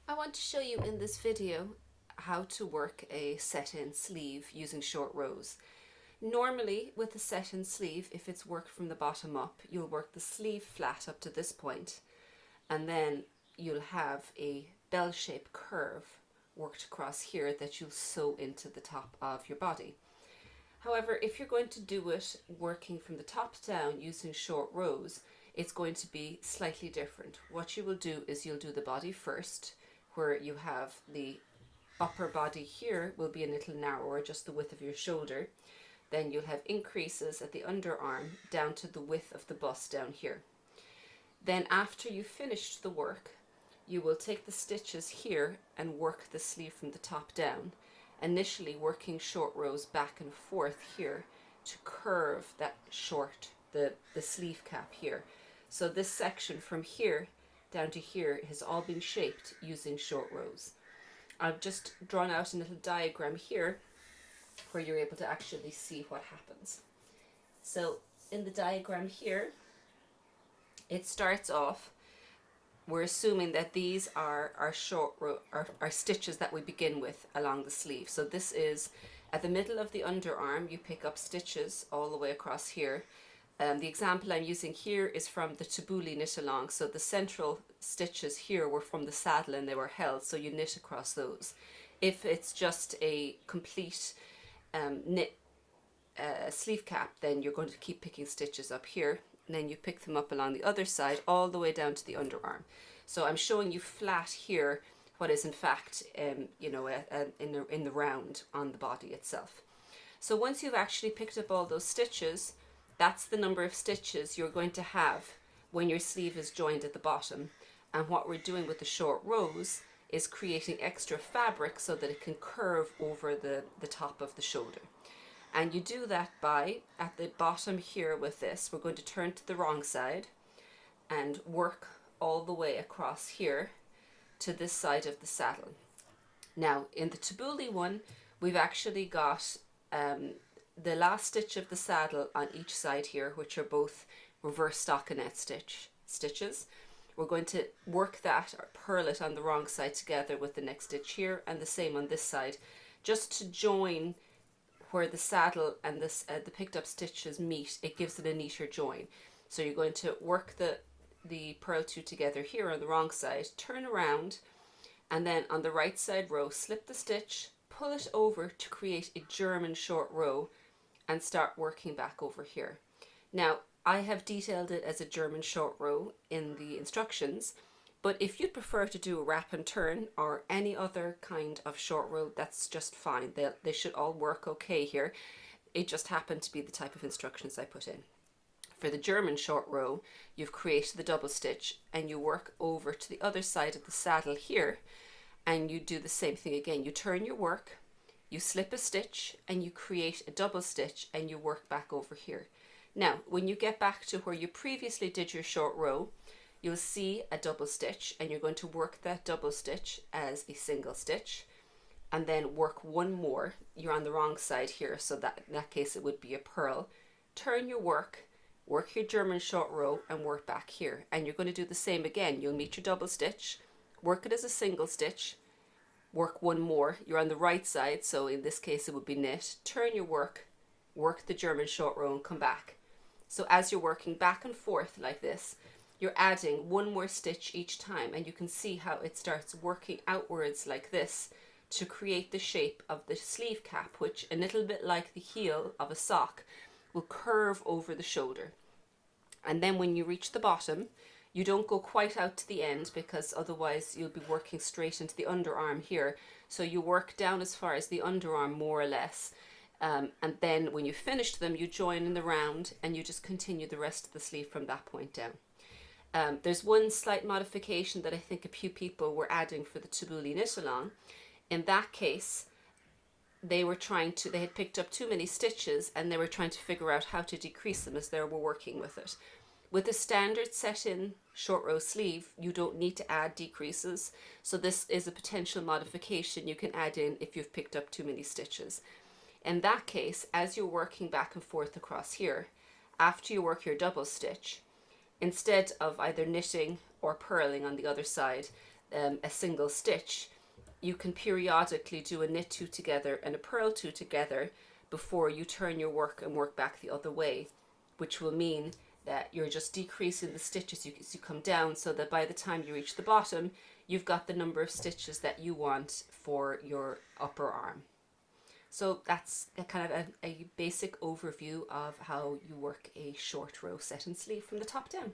I want to show you in this video how to work a set-in sleeve using short rows. Normally with a set-in sleeve, if it's worked from the bottom up, you'll work the sleeve flat up to this point, and then you'll have a bell-shaped curve worked across here that you'll sew into the top of your body. However, if you're going to do it working from the top down using short rows, it's going to be slightly different. What you will do is you'll do the body first, where you have the upper body here will be a little narrower, just the width of your shoulder. Then you'll have increases at the underarm down to the width of the bust down here. Then after you've finished the work, you will take the stitches here and work the sleeve from the top down, initially working short rows back and forth here to curve that the sleeve cap here. So this section from here down to here has all been shaped using short rows. I've just drawn out a little diagram here where you're able to actually see what happens. So in the diagram here, it starts off, we're assuming that these are our our stitches that we begin with along the sleeve. So this is at the middle of the underarm, you pick up stitches all the way across here. The example I'm using here is from the tabbouleh knit along. So the central stitches here were from the saddle and they were held, so you knit across those. If it's just a complete knit sleeve cap, then you're going to keep picking stitches up here, and then you pick them up along the other side all the way down to the underarm. So I'm showing you flat here what is in fact in the round on the body itself. So once you've actually picked up all those stitches, that's the number of stitches you're going to have when your sleeve is joined at the bottom. And what we're doing with the short rows is creating extra fabric so that it can curve over the top of the shoulder. And you do that by, at the bottom here with this, we're going to turn to the wrong side and work all the way across here to this side of the saddle. Now in the tabbouleh one, we've actually got the last stitch of the saddle on each side here, which are both reverse stockinette stitches. We're going to work that or purl it on the wrong side together with the next stitch here, and the same on this side, just to join where the saddle and the picked up stitches meet. It gives it a neater join. So you're going to work the purl two together here on the wrong side, turn around, and then on the right side row, slip the stitch, pull it over to create a German short row, and start working back over here. Now, I have detailed it as a German short row in the instructions, but if you prefer to do a wrap and turn or any other kind of short row, that's just fine. They should all work okay here. It just happened to be the type of instructions I put in. For the German short row, you've created the double stitch and you work over to the other side of the saddle here, and you do the same thing again. You turn your work, you slip a stitch, and you create a double stitch, and you work back over here. Now, when you get back to where you previously did your short row, you'll see a double stitch, and you're going to work that double stitch as a single stitch, and then work one more. You're on the wrong side here, so that in that case it would be a purl. Turn your work your German short row, and work back here. And you're going to do the same again. You'll meet your double stitch, work it as a single stitch, work one more. You're on the right side, so in this case it would be knit. Turn your work the German short row, and come back. So as you're working back and forth like this, you're adding one more stitch each time, and you can see how it starts working outwards like this to create the shape of the sleeve cap, which, a little bit like the heel of a sock, will curve over the shoulder. And then when you reach the bottom, you don't go quite out to the end, because otherwise you'll be working straight into the underarm here. So you work down as far as the underarm, more or less. And then when you finish them, you join in the round, and you just continue the rest of the sleeve from that point down. There's one slight modification that I think a few people were adding for the tabbouleh knit along. In that case, they had picked up too many stitches, and they were trying to figure out how to decrease them as they were working with it. With a standard set-in short row sleeve, you don't need to add decreases, so this is a potential modification you can add in if you've picked up too many stitches. In that case, as you're working back and forth across here, after you work your double stitch, instead of either knitting or purling on the other side, a single stitch, you can periodically do a knit two together and a purl two together before you turn your work and work back the other way, which will mean that you're just decreasing the stitches as you come down, so that by the time you reach the bottom, you've got the number of stitches that you want for your upper arm. So that's a kind of a basic overview of how you work a short row set and sleeve from the top down.